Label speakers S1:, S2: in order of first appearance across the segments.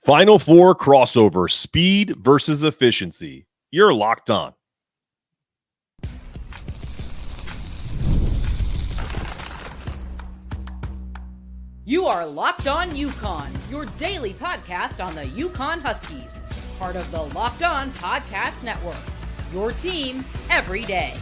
S1: Final Four crossover, speed versus efficiency. You're locked on.
S2: You are Locked On UCONN, your daily podcast on the UConn Huskies, part of the Locked On Podcast Network, your team every day.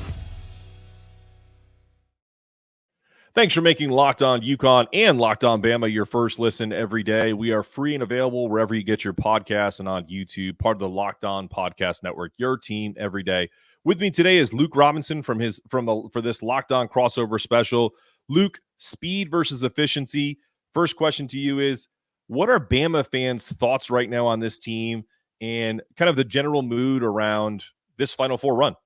S1: Thanks for making Locked On UConn and Locked On Bama your first listen every day. We are free and available wherever you get your podcasts and on YouTube, part of the Locked On Podcast Network, your team every day. With me today is Luke Robinson for this Locked On crossover special. Luke, speed versus efficiency. First question to you is, what are Bama fans' thoughts right now on this team and kind of the general mood around this Final Four run?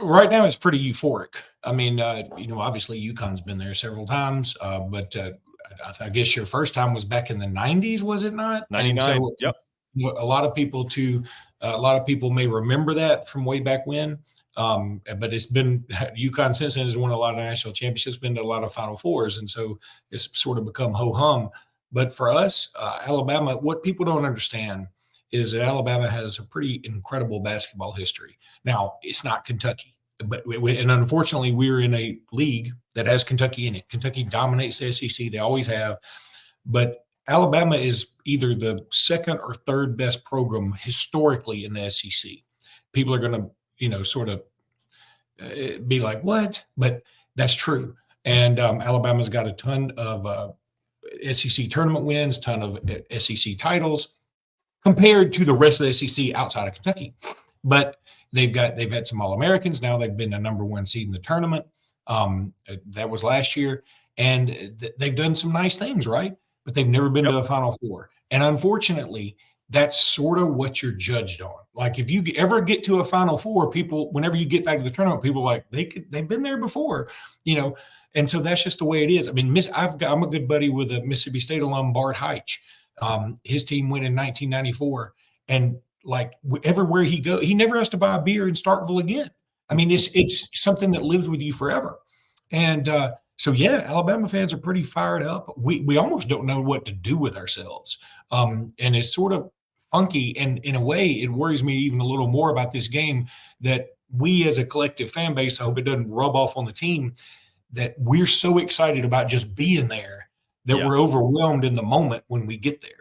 S3: Right now, it's pretty euphoric. I mean, obviously UConn's been there several times, but I guess your first time was back in the 90s, was it not?
S1: 99,
S3: so,
S1: yep.
S3: A lot of people may remember that from way back when, but it's been UConn since then has won a lot of national championships, been to a lot of Final Fours, and so it's sort of become ho-hum. But for us, Alabama, what people don't understand is that Alabama has a pretty incredible basketball history. Now, it's not Kentucky, and unfortunately, we're in a league that has Kentucky in it. Kentucky dominates the SEC. They always have. But Alabama is either the second or third best program historically in the SEC. People are going to, sort of be like, what? But that's true. And Alabama's got a ton of SEC tournament wins, ton of SEC titles, compared to the rest of the SEC outside of Kentucky. But they've had some All-Americans. Now they've been a number one seed in the tournament. That was last year. And they've done some nice things, right? But they've never been to a Final Four. And unfortunately, that's sort of what you're judged on. Like if you ever get to a Final Four, people, whenever you get back to the tournament, people are like, they've been there before, And so that's just the way it is. I mean, I'm a good buddy with a Mississippi State alum, Bart Heitch. His team went in 1994, and like everywhere he go, he never has to buy a beer in Starkville again. I mean, it's something that lives with you forever. And so, yeah, Alabama fans are pretty fired up. We almost don't know what to do with ourselves. And it's sort of funky. And in a way, it worries me even a little more about this game that we as a collective fan base, I hope it doesn't rub off on the team, that we're so excited about just being there that we're overwhelmed in the moment when we get there.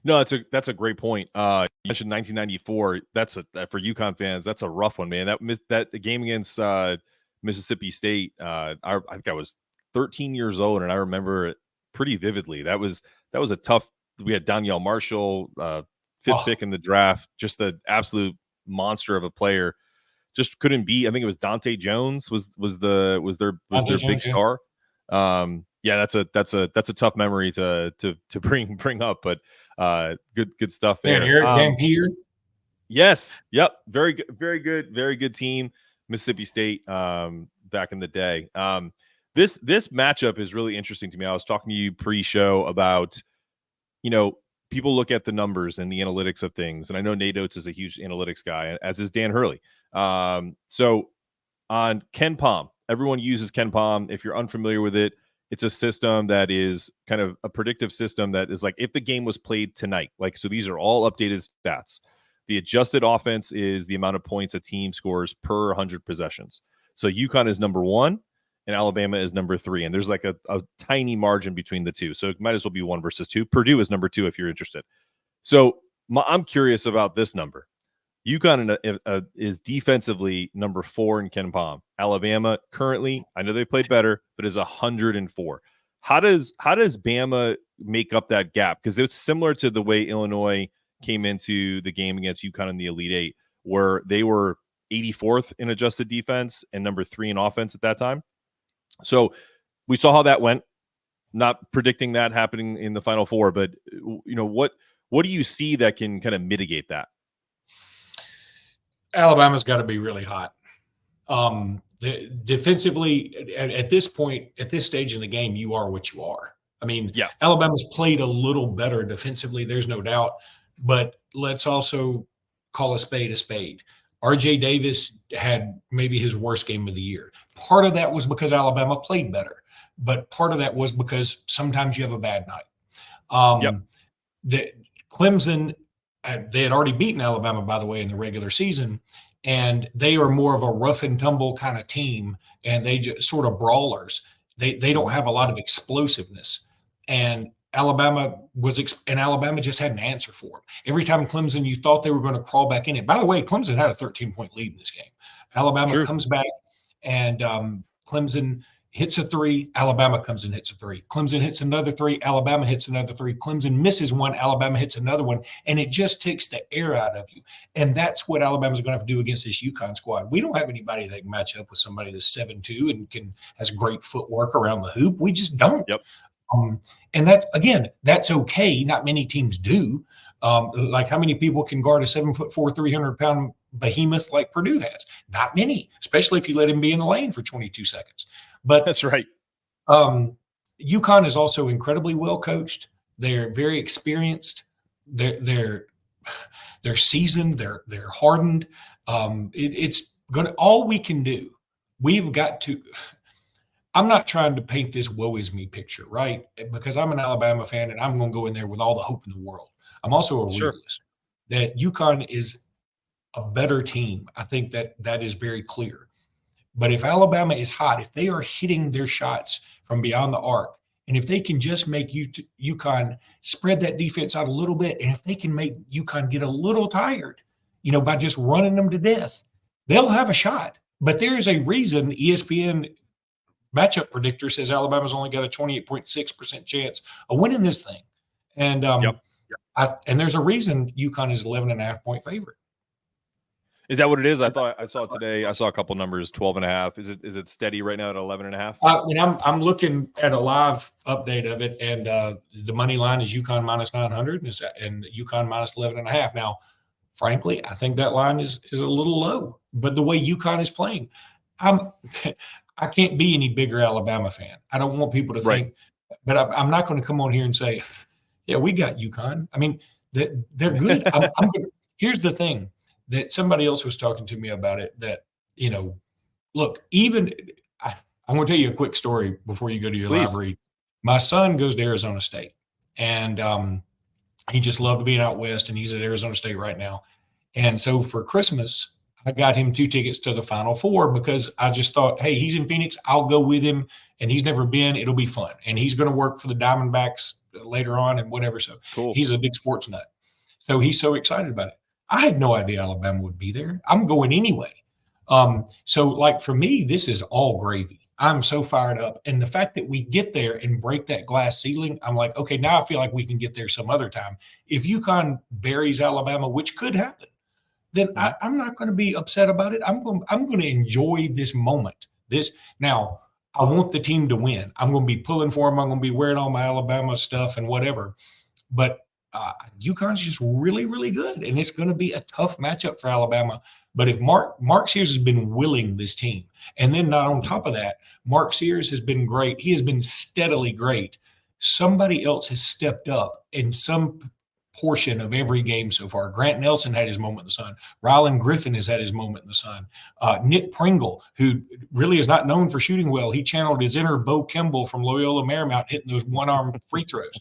S1: No, that's a great point. You mentioned 1994. That's for UConn fans, that's a rough one, man. That game against Mississippi State. I think I was 13 years old, and I remember it pretty vividly. That was a tough. We had Danielle Marshall, fifth pick in the draft, just an absolute monster of a player. Just couldn't beat. I think it was Dante Jones was their big star. That's a tough memory to bring up, but good stuff there.
S3: Dan Peter.
S1: Yes. Yep. Very good team. Mississippi State back in the day. This matchup is really interesting to me. I was talking to you pre-show about, people look at the numbers and the analytics of things, and I know Nate Oates is a huge analytics guy, as is Dan Hurley. So on Ken Pom, everyone uses Ken Pom. If you're unfamiliar with it, it's a system that is kind of a predictive system that is like if the game was played tonight. Like, so these are all updated stats. The adjusted offense is the amount of points a team scores per 100 possessions. So UConn is number 1 and Alabama is number 3. And there's like a tiny margin between the two. So it might as well be 1 versus 2. Purdue is number 2 if you're interested. So I'm curious about this number. UConn is defensively number 4 in Ken Pom. Alabama currently, I know they played better, but is 104. How does Bama make up that gap? Because it's similar to the way Illinois came into the game against UConn in the Elite Eight, where they were 84th in adjusted defense and number 3 in offense at that time. So we saw how that went. Not predicting that happening in the Final Four, but what do you see that can kind of mitigate that?
S3: Alabama's got to be really hot. Defensively, at this point, at this stage in the game, you are what you are. I mean, Alabama's played a little better defensively, there's no doubt. But let's also call a spade a spade. RJ Davis had maybe his worst game of the year. Part of that was because Alabama played better, but part of that was because sometimes you have a bad night.
S1: Yep.
S3: The Clemson, they had already beaten Alabama, by the way, in the regular season, and they are more of a rough and tumble kind of team, and they just sort of brawlers. They don't have a lot of explosiveness, and Alabama just had an answer for them. Every time Clemson, you thought they were going to crawl back in it. By the way, Clemson had a 13-point lead in this game. Alabama comes back, and Clemson hits a three. Alabama comes and hits a three. Clemson hits another three. Alabama hits another three. Clemson misses one. Alabama hits another one. And it just takes the air out of you. And that's what Alabama's going to have to do against this UConn squad. We don't have anybody that can match up with somebody that's 7'2" and has great footwork around the hoop. We just don't.
S1: Yep.
S3: And that's okay. Not many teams do. Like how many people can guard a 7'4", 300-pound behemoth like Purdue has? Not many, especially if you let him be in the lane for 22 seconds. But
S1: that's right.
S3: UConn is also incredibly well coached. They're very experienced. They're seasoned. They're hardened. It's gonna. All we can do. We've got to. I'm not trying to paint this woe is me picture, right? Because I'm an Alabama fan and I'm going to go in there with all the hope in the world. I'm also a realist that UConn is a better team. I think that is very clear. But if Alabama is hot, if they are hitting their shots from beyond the arc, and if they can just make UConn spread that defense out a little bit, and if they can make UConn get a little tired, by just running them to death, they'll have a shot. But there is a reason ESPN matchup predictor says Alabama's only got a 28.6% chance of winning this thing. And and there's a reason UConn is 11.5-point favorite.
S1: Is that what it is? I thought I saw it today. I saw a couple numbers, 12.5. Is it steady right now at 11.5?
S3: I'm looking at a live update of it, and the money line is UConn minus 900 and UConn minus 11.5. Now, frankly, I think that line is a little low. But the way UConn is playing, I can't be any bigger Alabama fan. I don't want people to think, but I'm not going to come on here and say, yeah, we got UConn. I mean, they're good. Here's the thing that somebody else was talking to me about it, that, look, I'm going to tell you a quick story before you go to your live read. My son goes to Arizona State, and he just loved being out west, and he's at Arizona State right now. And so for Christmas, I got him 2 tickets to the Final Four because I just thought, hey, he's in Phoenix. I'll go with him, and he's never been. It'll be fun. And he's going to work for the Diamondbacks later on and whatever. So He's a big sports nut. So he's so excited about it. I had no idea Alabama would be there. I'm going anyway. So like for me, this is all gravy. I'm so fired up. And the fact that we get there and break that glass ceiling, I'm like, okay, now I feel like we can get there some other time. If UConn buries Alabama, which could happen, then I'm not going to be upset about it. I'm going to enjoy this moment. Now, I want the team to win. I'm going to be pulling for them. I'm going to be wearing all my Alabama stuff and whatever. But UConn's just really, really good, and it's going to be a tough matchup for Alabama. But if Mark Sears has been willing this team, and then not on top of that, Mark Sears has been great. He has been steadily great. Somebody else has stepped up in some portion of every game so far. Grant Nelson had his moment in the sun. Rylan Griffin has had his moment in the sun. Nick Pringle, who really is not known for shooting well, he channeled his inner Bo Kimball from Loyola Marymount, hitting those one-arm free throws.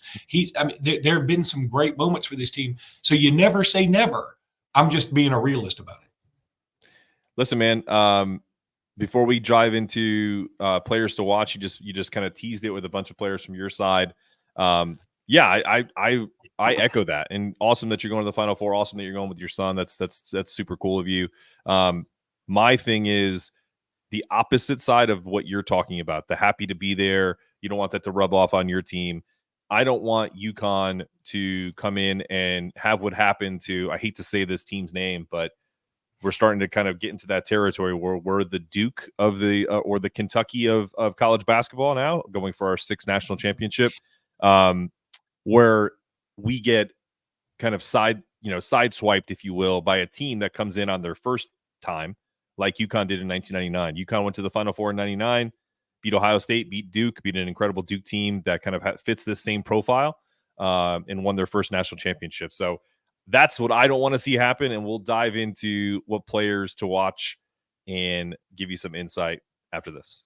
S3: There have been some great moments for this team. So you never say never. I'm just being a realist about it.
S1: Listen, man, before we dive into players to watch, you just kind of teased it with a bunch of players from your side. I echo that, and awesome that you're going to the Final Four. Awesome that you're going with your son. That's super cool of you. My thing is the opposite side of what you're talking about. The happy to be there. You don't want that to rub off on your team. I don't want UConn to come in and have what happened to, I hate to say this team's name, but we're starting to kind of get into that territory where we're the Duke of the or the Kentucky of college basketball now, going for our 6th national championship, where we get kind of sideswiped, if you will, by a team that comes in on their first time, like UConn did in 1999. UConn went to the Final Four in 99, beat Ohio State, beat Duke, beat an incredible Duke team that kind of fits this same profile, and won their first national championship. So that's what I don't want to see happen, and we'll dive into what players to watch and give you some insight after this.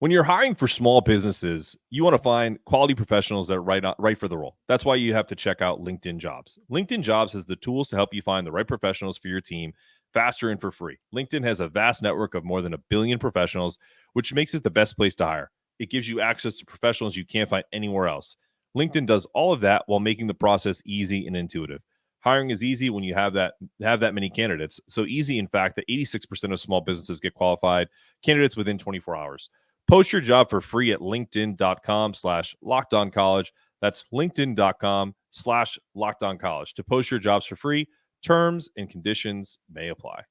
S1: When you're hiring for small businesses, you want to find quality professionals that are right for the role. That's why you have to check out LinkedIn Jobs. LinkedIn Jobs has the tools to help you find the right professionals for your team faster and for free. LinkedIn has a vast network of more than 1 billion professionals, which makes it the best place to hire. It gives you access to professionals you can't find anywhere else. LinkedIn does all of that while making the process easy and intuitive. Hiring is easy when you have that many candidates. So easy, in fact, that 86% of small businesses get qualified candidates within 24 hours. Post your job for free at linkedin.com/lockedoncollege. That's linkedin.com/lockedoncollege to post your jobs for free. Terms and conditions may apply.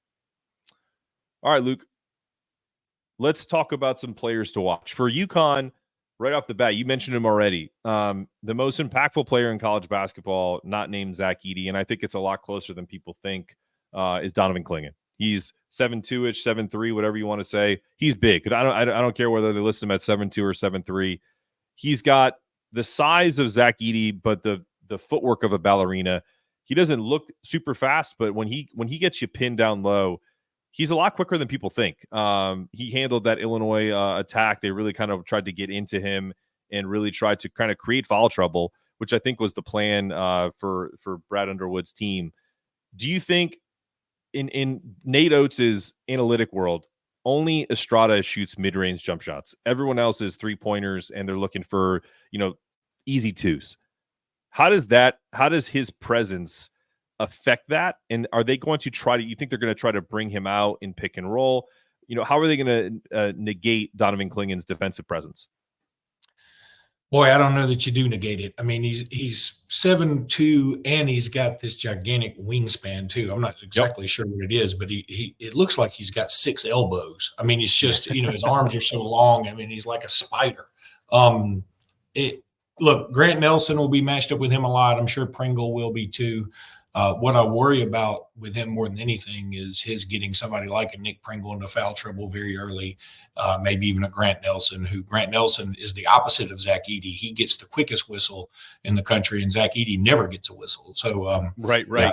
S1: All right, Luke, let's talk about some players to watch. For UConn, right off the bat, you mentioned him already. The most impactful player in college basketball, not named Zach Edey, and I think it's a lot closer than people think, is Donovan Clingan. He's 7'2"-ish, 7'3", whatever you want to say. He's big. I don't care whether they list him at 7'2" or 7'3". He's got the size of Zach Edey, but the footwork of a ballerina. He doesn't look super fast, but when he gets you pinned down low, he's a lot quicker than people think. He handled that Illinois attack. They really kind of tried to get into him and really tried to kind of create foul trouble, which I think was the plan for Brad Underwood's team. Do you think in Nate Oates' analytic world, only Estrada shoots mid-range jump shots? Everyone else is three-pointers, and they're looking for, easy twos. How does his presence affect that? And are they going to you think they're going to try to bring him out in pick and roll? How are they going to negate Donovan Clingan's defensive presence?
S3: Boy, I don't know that you do negate it. I mean, he's 7'2", and he's got this gigantic wingspan too. I'm not exactly sure what it is, but it looks like he's got 6 elbows. I mean, it's just, his arms are so long. I mean, he's like a spider. Look, Grant Nelson will be matched up with him a lot. I'm sure Pringle will be too. What I worry about with him more than anything is his getting somebody like a Nick Pringle into foul trouble very early, maybe even a Grant Nelson, who Grant Nelson is the opposite of Zach Edey. He gets the quickest whistle in the country, and Zach Edey never gets a whistle. So,
S1: right.
S3: Yeah,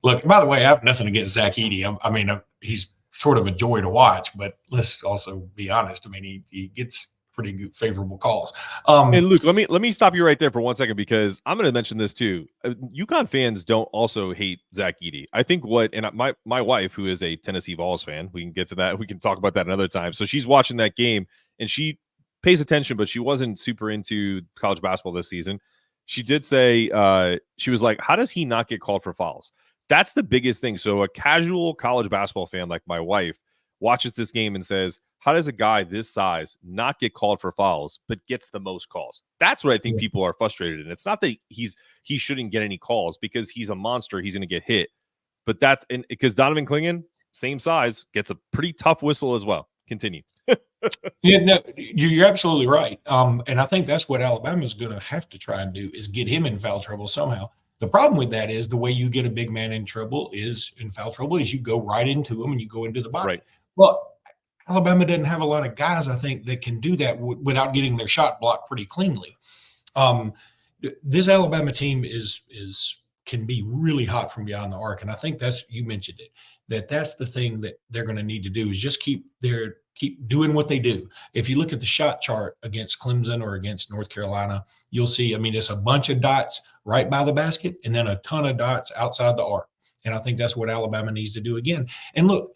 S3: look, by the way, I have nothing against Zach Edey. He's sort of a joy to watch, but let's also be honest. I mean, he gets pretty good, favorable calls.
S1: And Luke, let me stop you right there for 1 second, because I'm going to mention this too. UConn fans don't also hate Zach Edey. I think my wife, who is a Tennessee Vols fan, we can get to that. We can talk about that another time. So she's watching that game and she pays attention, but she wasn't super into college basketball this season. She did say, she was like, how does he not get called for fouls? That's the biggest thing. So a casual college basketball fan like my wife watches this game and says, how does a guy this size not get called for fouls, but gets the most calls? That's what I think people are frustrated in. It's not that he shouldn't get any calls, because he's a monster. He's going to get hit. But that's because Donovan Clingan, same size, gets a pretty tough whistle as well. Continue.
S3: Yeah, no, you're absolutely right. And I think that's what Alabama's going to have to try and do, is get him in foul trouble somehow. The problem with that is the way you get a big man in foul trouble is you go right into him and you go into the body.
S1: Right.
S3: Well, Alabama doesn't have a lot of guys, I think, that can do that without getting their shot blocked pretty cleanly. This Alabama team can be really hot from beyond the arc, and I think you mentioned it, that's the thing that they're going to need to do, is just keep doing what they do. If you look at the shot chart against Clemson or against North Carolina, you'll see, it's a bunch of dots right by the basket and then a ton of dots outside the arc. And I think that's what Alabama needs to do again. And look,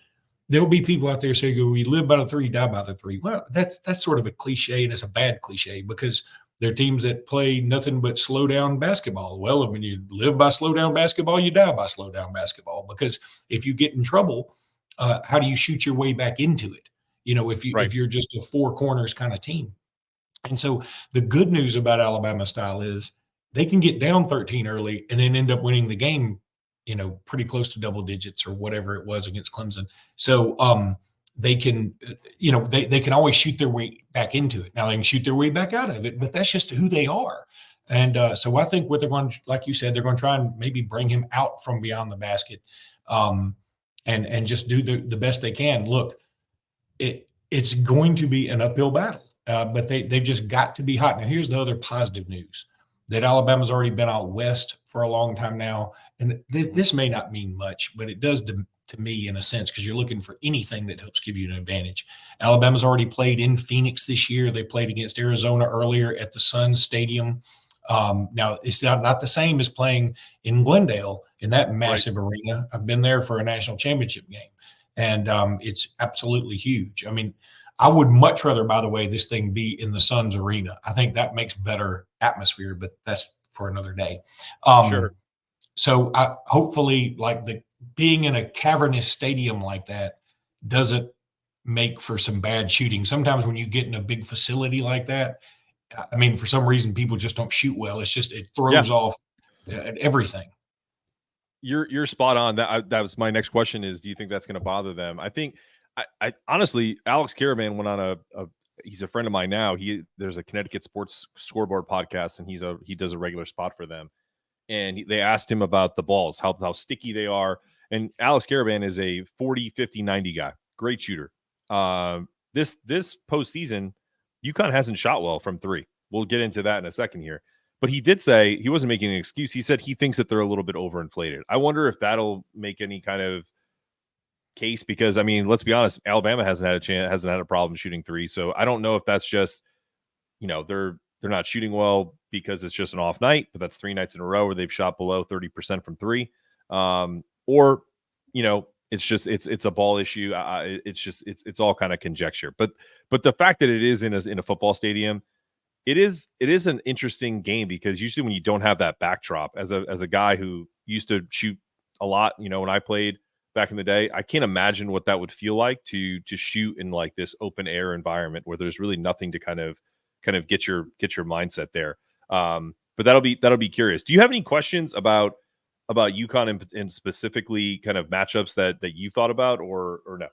S3: there'll be people out there saying, we live by the 3, die by the 3. Well, that's sort of a cliche, and it's a bad cliche, because they're teams that play nothing but slow down basketball. Well, when you live by slow down basketball, you die by slow down basketball, because if you get in trouble, how do you shoot your way back into it? If you're just a 4 corners kind of team. And so the good news about Alabama style is they can get down 13 early and then end up winning the game, pretty close to double digits or whatever it was against Clemson. So they can, they can always shoot their way back into it. Now they can shoot their way back out of it, but that's just who they are. And so I think what they're going to, like you said, they're going to try and maybe bring him out from beyond the basket, and just do the best they can. Look, it's going to be an uphill battle, but they've just got to be hot. Now, here's the other positive news, that Alabama's already been out west for a long time now. And this may not mean much, but it does to me in a sense, because you're looking for anything that helps give you an advantage. Alabama's already played in Phoenix this year. They played against Arizona earlier at the Sun Stadium. Now, it's not the same as playing in Glendale in that massive arena. I've been there for a national championship game, and it's absolutely huge. I mean, I would much rather, by the way, this thing be in the Suns arena. I think that makes better atmosphere, but that's for another day.
S1: Sure.
S3: So hopefully, like being in a cavernous stadium like that doesn't make for some bad shooting. Sometimes when you get in a big facility like that, I mean, for some reason, people just don't shoot well. It's just, it throws off everything.
S1: You're spot on. That was my next question is, do you think that's going to bother them? I think I honestly, Alex Caravan went on he's a friend of mine now. There's a Connecticut Sports Scoreboard podcast, and he does a regular spot for them. And they asked him about the balls, how sticky they are. And Alex Caravan is a 40, 50, 90 guy. Great shooter. This postseason, UConn hasn't shot well from three. We'll get into that in a second here. But he did say he wasn't making an excuse. He said he thinks that they're a little bit overinflated. I wonder if that'll make any kind of case, because I mean, let's be honest, Alabama hasn't had a problem shooting three. So I don't know if that's just, they're not shooting well because it's just an off night, but that's 3 nights in a row where they've shot below 30% from three. Or, it's a ball issue. It's all kind of conjecture, but the fact that it is in a football stadium, it is an interesting game, because usually when you don't have that backdrop, as a guy who used to shoot a lot, when I played back in the day, I can't imagine what that would feel like to shoot in like this open air environment where there's really nothing to kind of get your mindset there. But that'll be curious. Do you have any questions about UConn and specifically kind of matchups that you thought about or no?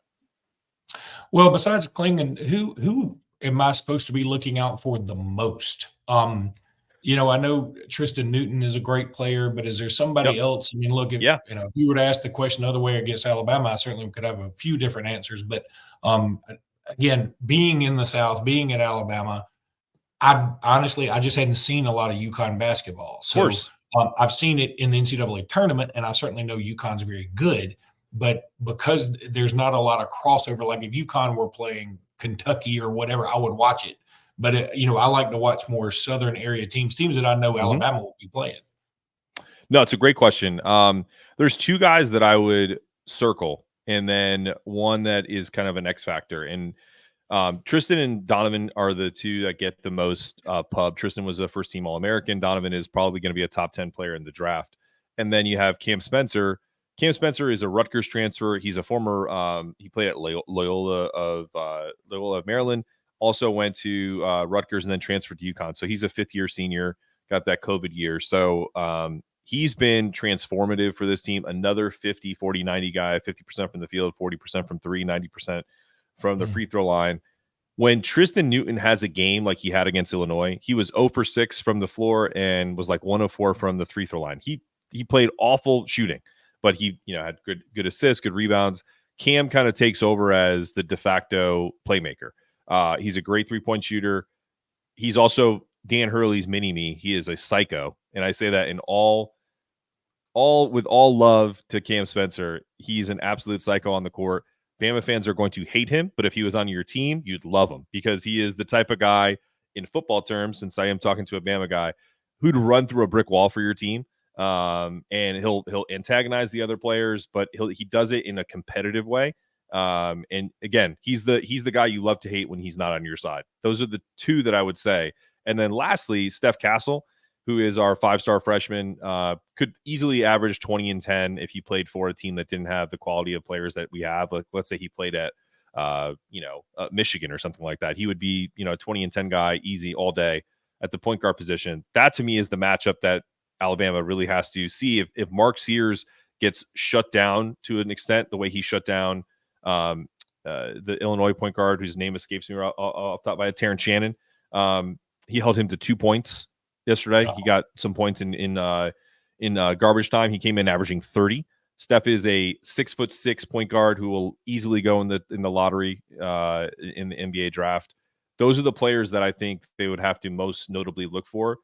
S3: Well, besides Klingon, who am I supposed to be looking out for the most? I know Tristan Newton is a great player, but is there somebody else? I mean, look, if you were to ask the question the other way against Alabama, I certainly could have a few different answers. But again, being in the South, being at Alabama, I just hadn't seen a lot of UConn basketball. So, of course. I've seen it in the NCAA tournament, and I certainly know UConn's very good. But because there's not a lot of crossover, like if UConn were playing Kentucky or whatever, I would watch it. But, I like to watch more Southern area teams that I know Alabama will be playing.
S1: No, it's a great question. There's two guys that I would circle, and then one that is kind of an X factor. And Tristan and Donovan are the two that get the most pub. Tristan was a first-team All-American. Donovan is probably going to be a top 10 player in the draft. And then you have Cam Spencer. Cam Spencer is a Rutgers transfer. He's a former he played at Loyola of Maryland. Also went to Rutgers and then transferred to UConn. So he's a fifth-year senior, got that COVID year. So he's been transformative for this team. Another 50, 40, 90 guy, 50% from the field, 40% from three, 90% from the free throw line. When Tristan Newton has a game like he had against Illinois, he was 0 for 6 from the floor and was like 1 of 4 from the free throw line. He played awful shooting, but he had good assists, good rebounds. Cam kind of takes over as the de facto playmaker. He's a great 3-point shooter. He's also Dan Hurley's mini-me. He is a psycho. And I say that in all with all love to Cam Spencer. He's an absolute psycho on the court. Bama fans are going to hate him, but if he was on your team, you'd love him, because he is the type of guy, in football terms, since I am talking to a Bama guy, who'd run through a brick wall for your team. And he'll antagonize the other players, but he does it in a competitive way. And again, he's the guy you love to hate when he's not on your side. Those are the two that I would say. And then lastly, Steph Castle, who is our 5-star freshman, could easily average 20 and 10 if he played for a team that didn't have the quality of players that we have. Like, let's say he played at, Michigan or something like that. He would be, a 20 and 10 guy, easy all day at the point guard position. That to me is the matchup that Alabama really has to see. If Mark Sears gets shut down to an extent, the way he shut down the Illinois point guard, whose name escapes me off the top by Terrence Shannon. He held him to 2 points yesterday. He got some points in garbage time. He came in averaging 30. Steph is a 6'6" point guard who will easily go in the lottery in the NBA draft. Those are the players that I think they would have to most notably look for.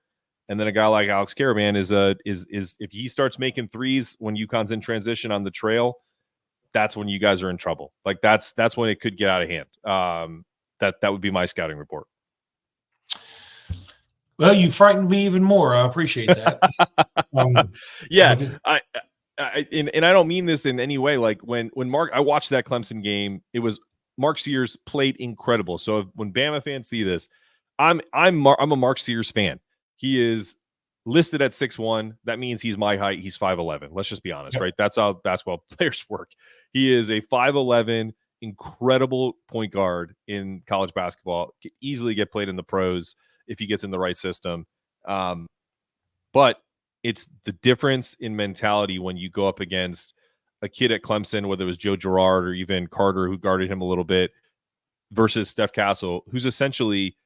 S1: And then a guy like Alex Caravan is if he starts making threes when UConn's in transition on the trail, that's when you guys are in trouble. Like that's when it could get out of hand. That would be my scouting report.
S3: Well, you frightened me even more. I appreciate that.
S1: Yeah, I don't mean this in any way. Like when I watched that Clemson game, it was Mark Sears played incredible. So when Bama fans see this, I'm a Mark Sears fan. He is listed at 6'1". That means he's my height. He's 5'11". Let's just be honest, right? That's how basketball players work. He is a 5'11", incredible point guard in college basketball. Could easily get played in the pros if he gets in the right system. But it's the difference in mentality when you go up against a kid at Clemson, whether it was Joe Girard or even Carter, who guarded him a little bit, versus Steph Castle, who's essentially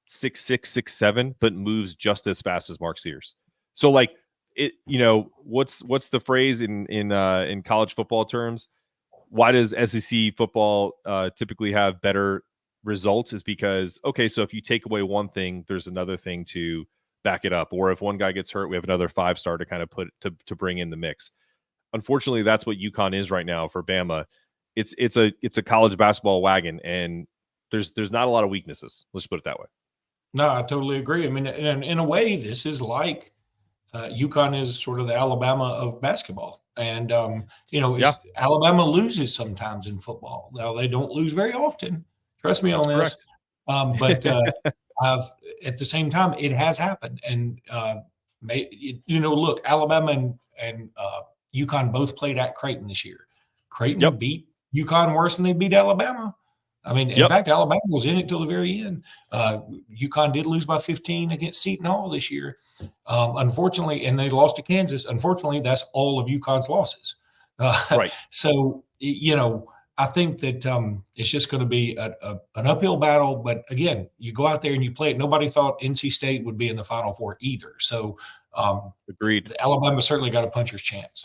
S1: 6'6", 6'7", but moves just as fast as Mark Sears. So like it, what's the phrase in college football terms? Why does SEC football typically have better results? Is because, okay, so if you take away one thing, there's another thing to back it up. Or if one guy gets hurt, we have another 5-star to kind of put to bring in the mix. Unfortunately, that's what UConn is right now for Bama. It's a college basketball wagon, and there's not a lot of weaknesses. Let's put it that way.
S3: No, I totally agree. I mean, in a way, this is like UConn is sort of the Alabama of basketball. And, Alabama loses sometimes in football. Now, they don't lose very often. Trust me on this. But at the same time, it has happened. And, look, Alabama and UConn both played at Creighton this year. Creighton beat UConn worse than they beat Alabama. I mean, in fact, Alabama was in it till the very end. UConn did lose by 15 against Seton Hall this year. Unfortunately, and they lost to Kansas. Unfortunately, that's all of UConn's losses.
S1: Right.
S3: So, I think that it's just going to be an uphill battle. But again, you go out there and you play it. Nobody thought NC State would be in the Final Four either. So,
S1: agreed.
S3: Alabama certainly got a puncher's chance.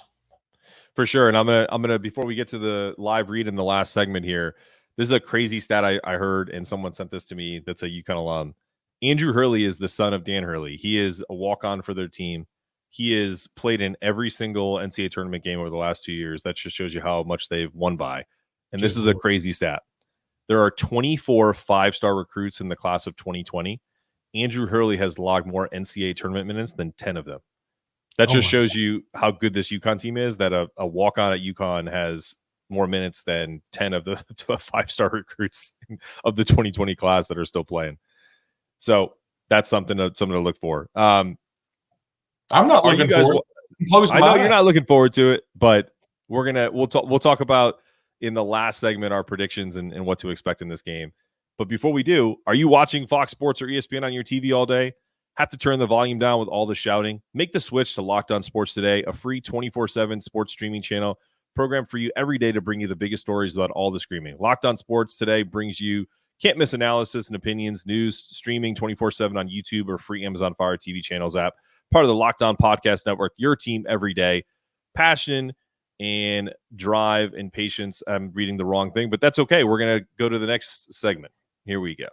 S1: For sure. And I'm gonna before we get to the live read in the last segment here, this is a crazy stat I heard, and someone sent this to me that's a UConn alum. Andrew Hurley is the son of Dan Hurley. He is a walk-on for their team. He is played in every single NCAA tournament game over the last 2 years. That just shows you how much they've won by. And this is a crazy stat. There are 24 5-star recruits in the class of 2020. Andrew Hurley has logged more NCAA tournament minutes than 10 of them. That just shows you how good this UConn team is, that a walk-on at UConn has more minutes than 10 of the 5-star recruits of the 2020 class that are still playing. So that's something to look for.
S3: I'm not looking forward.
S1: I know you're not looking forward to it, but we'll talk about in the last segment our predictions and what to expect in this game. But before we do, are you watching Fox Sports or ESPN on your TV all day? Have to turn the volume down with all the shouting? Make the switch to Locked On Sports Today, a free 24/7 sports streaming channel program for you every day to bring you the biggest stories about all the screaming. Locked On Sports Today brings you can't miss analysis and opinions, news, streaming 24/7 on YouTube or free Amazon Fire TV channels app. Part of the Locked On Podcast Network, your team every day. Passion and drive and patience. I'm reading the wrong thing, but that's okay. We're going to go to the next segment. Here we go.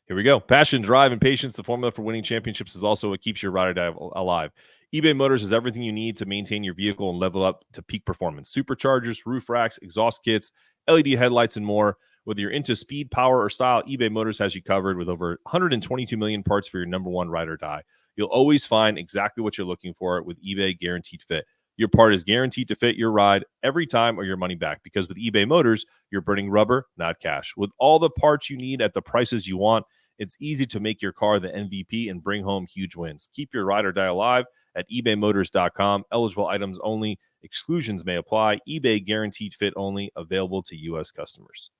S1: Here we go. Passion, drive, and patience. The formula for winning championships is also what keeps your ride or die alive. eBay Motors is everything you need to maintain your vehicle and level up to peak performance. Superchargers, roof racks, exhaust kits, LED headlights, and more. Whether you're into speed, power, or style, eBay Motors has you covered with over 122 million parts for your number one ride or die. You'll always find exactly what you're looking for with eBay Guaranteed Fit. Your part is guaranteed to fit your ride every time or your money back, because with eBay Motors, you're burning rubber, not cash. With all the parts you need at the prices you want, it's easy to make your car the MVP and bring home huge wins. Keep your ride or die alive at ebaymotors.com. Eligible items only. Exclusions may apply. eBay Guaranteed Fit only. Available to U.S. customers.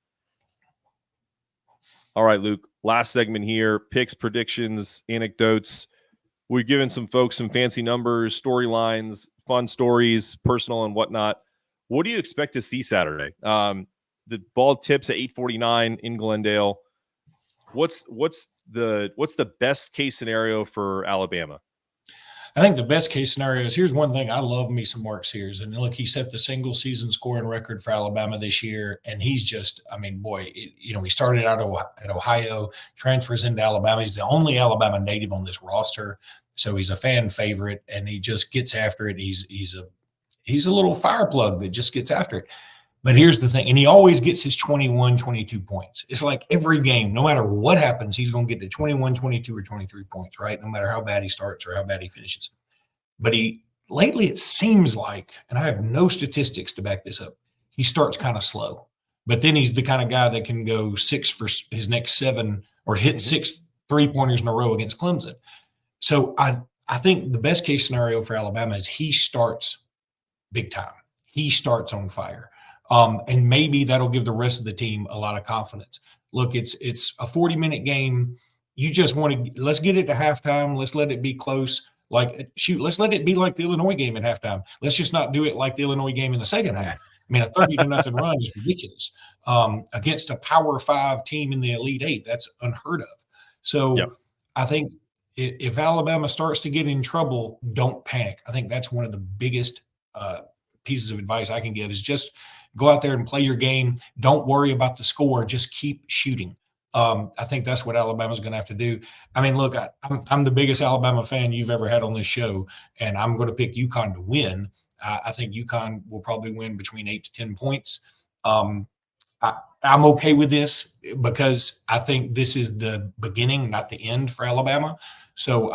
S1: All right, Luke. Last segment here. Picks, predictions, anecdotes. We've given some folks some fancy numbers, storylines, fun stories, personal and whatnot. What do you expect to see Saturday? The ball tips at 8:49 in Glendale. What's the best case scenario for Alabama?
S3: I think the best case scenario is, here's one thing. I love me some Mark Sears. And look, he set the single season scoring record for Alabama this year. And he's just, I mean, boy, he started out at Ohio, transfers into Alabama. He's the only Alabama native on this roster. So he's a fan favorite, and he just gets after it. He's a little fire plug that just gets after it. But here's the thing, and he always gets his 21, 22 points. It's like every game, no matter what happens, he's going to get to 21, 22, or 23 points, right? No matter how bad he starts or how bad he finishes. But lately it seems like, and I have no statistics to back this up, he starts kind of slow. But then he's the kind of guy that can go 6 for his next 7 or hit 6 3-pointers in a row against Clemson. So I think the best case scenario for Alabama is he starts big time. He starts on fire. And maybe that'll give the rest of the team a lot of confidence. Look, it's a 40-minute game. You just want to, let's get it to halftime. Let's let it be close. Let's let it be like the Illinois game at halftime. Let's just not do it like the Illinois game in the second half. I mean, a 30-0 run is ridiculous against a Power 5 team in the Elite 8. That's unheard of. So I think if Alabama starts to get in trouble, don't panic. I think that's one of the biggest pieces of advice I can give, is just go out there and play your game. Don't worry about the score. Just keep shooting. I think that's what Alabama's going to have to do. I mean, look, I'm the biggest Alabama fan you've ever had on this show, and I'm going to pick UConn to win. I think UConn will probably win between 8 to 10 points. I'm okay with this because I think this is the beginning, not the end for Alabama. So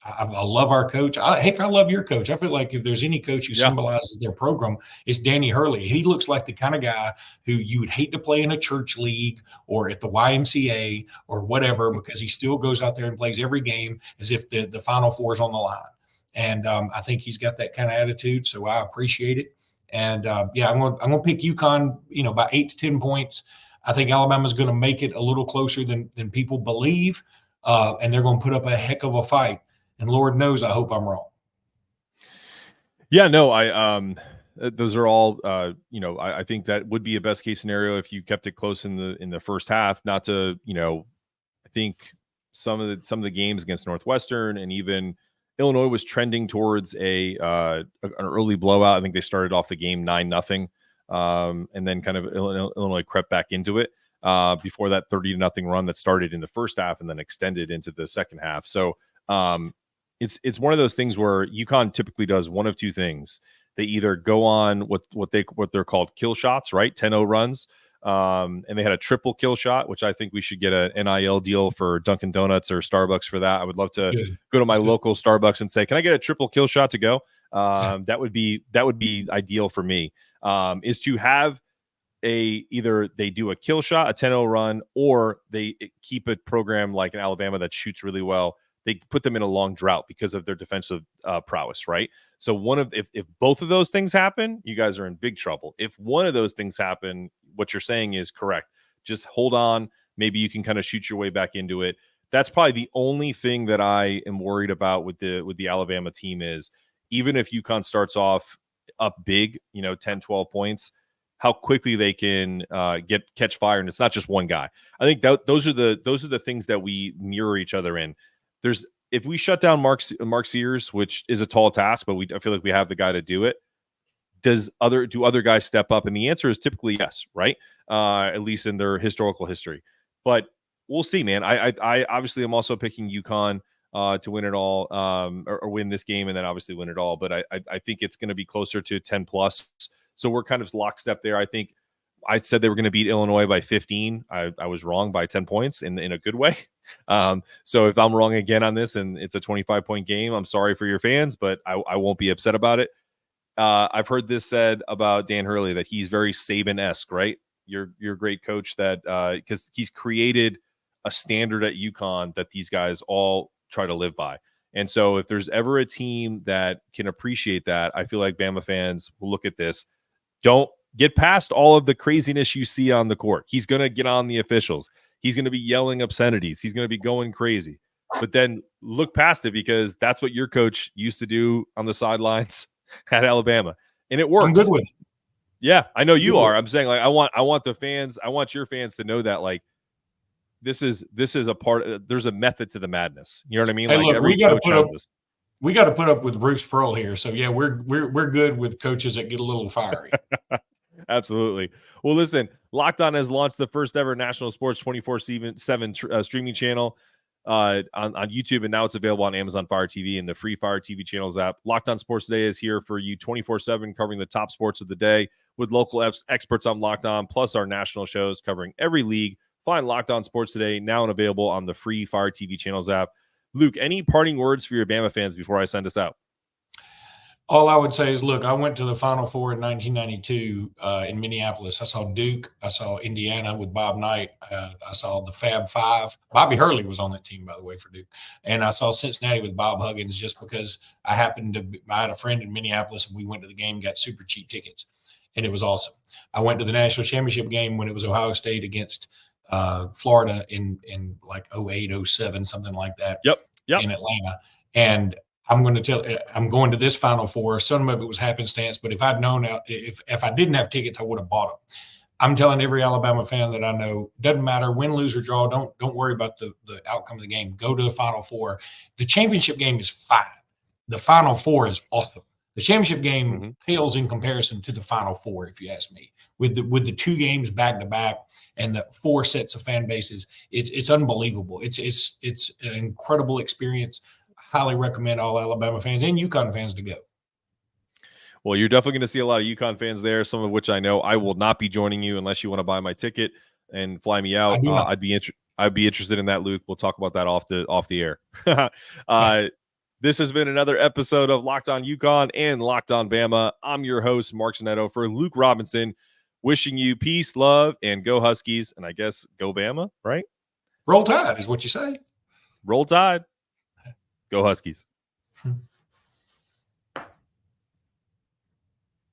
S3: I love our coach. I love your coach. I feel like if there's any coach who symbolizes their program, it's Danny Hurley. He looks like the kind of guy who you would hate to play in a church league or at the YMCA or whatever, because he still goes out there and plays every game as if the Final Four is on the line. And I think he's got that kind of attitude, so I appreciate it. And I'm going to pick UConn, by 8 to 10 points. I think Alabama's going to make it a little closer than people believe, and they're going to put up a heck of a fight. And Lord knows, I hope I'm wrong.
S1: Yeah, no, those are all, I think that would be a best case scenario if you kept it close in the first half. Not to, I think some of the games against Northwestern and even Illinois was trending towards an early blowout. I think they started off the game 9-0, and then kind of Illinois crept back into it before that 30-0 run that started in the first half and then extended into the second half. So it's one of those things where UConn typically does one of two things. They either go on what they're called kill shots, right? 10-0 runs. And they had a triple kill shot, which I think we should get an NIL deal for Dunkin' Donuts or Starbucks for that. I would love to go to my local Starbucks and say, can I get a triple kill shot to go? That would be ideal for me, is to have either they do a kill shot, a 10-0 run, or they keep a program like in Alabama that shoots really well. They put them in a long drought because of their defensive prowess, right? So if both of those things happen, you guys are in big trouble. If one of those things happen, what you're saying is correct. Just hold on. Maybe you can kind of shoot your way back into it. That's probably the only thing that I am worried about with the Alabama team is, even if UConn starts off up big, 10, 12 points, how quickly they can catch fire. And it's not just one guy. I think those are the things that we mirror each other in. If we shut down Mark Sears, which is a tall task, but I feel like we have the guy to do it. Do other guys step up? And the answer is typically yes, right? At least in their historical history. But we'll see, man. I obviously am also picking UConn to win it all, or win this game, and then obviously win it all. But I think it's going to be closer to 10 plus. So we're kind of lockstep there. I think I said they were going to beat Illinois by 15. I was wrong by 10 points in a good way. So if I'm wrong again on this and it's a 25-point game, I'm sorry for your fans, but I won't be upset about it. I've heard this said about Dan Hurley that he's very Saban-esque, right? You're a great coach that because he's created a standard at UConn that these guys all try to live by. And so if there's ever a team that can appreciate that, I feel like Bama fans will look at this. Don't get past all of the craziness you see on the court. He's going to get on the officials. He's going to be yelling obscenities. He's going to be going crazy. But then look past it, because that's what your coach used to do on the sidelines at Alabama. And it works.
S3: I'm good with it.
S1: Yeah, I know you are. I'm saying, like, I want the fans, I want your fans to know that, like, this is a part, there's a method to the madness. You know what I mean?
S3: Hey,
S1: like,
S3: look,
S1: every coach has this.
S3: we got to put up with Bruce Pearl here. So yeah, we're good with coaches that get a little fiery.
S1: Absolutely. Well, listen, Locked On has launched the first ever national sports 24/7 streaming channel on YouTube, and now it's available on Amazon Fire TV and the free Fire TV channels app. Locked On Sports Today is here for you 24/7, covering the top sports of the day with local experts on Locked On, plus our national shows covering every league. Find Locked On Sports Today now and available on the free Fire TV channels app. Luke, any parting words for your Bama fans before I send us out?
S3: All I would say is, look, I went to the Final Four in 1992 in Minneapolis. I saw Duke. I saw Indiana with Bob Knight. I saw the Fab Five. Bobby Hurley was on that team, by the way, for Duke. And I saw Cincinnati with Bob Huggins just because I had a friend in Minneapolis, and we went to the game, got super cheap tickets, and it was awesome. I went to the national championship game when it was Ohio State against Florida in like 08, 07, something like that.
S1: Yep.
S3: In Atlanta. And I'm going to this Final Four. Some of it was happenstance, but if I'd known, if I didn't have tickets, I would have bought them. I'm telling every Alabama fan that I know, doesn't matter win, lose, or draw. Don't worry about the outcome of the game. Go to the Final Four. The championship game is fine. The Final Four is awesome. The championship game pales in comparison to the Final Four, if you ask me. With the two games back to back and the four sets of fan bases, it's unbelievable. It's an incredible experience. Highly recommend all Alabama fans and UConn fans to go.
S1: Well, you're definitely going to see a lot of UConn fans there, some of which I know. I will not be joining you unless you want to buy my ticket and fly me out. I'd be interested in that, Luke. We'll talk about that off the air. This has been another episode of Locked On UConn and Locked On Bama. I'm your host, Mark Zanetto, for Luke Robinson, wishing you peace, love, and go Huskies, and I guess go Bama, right?
S3: Roll Tide is what you say.
S1: Roll Tide. Go Huskies.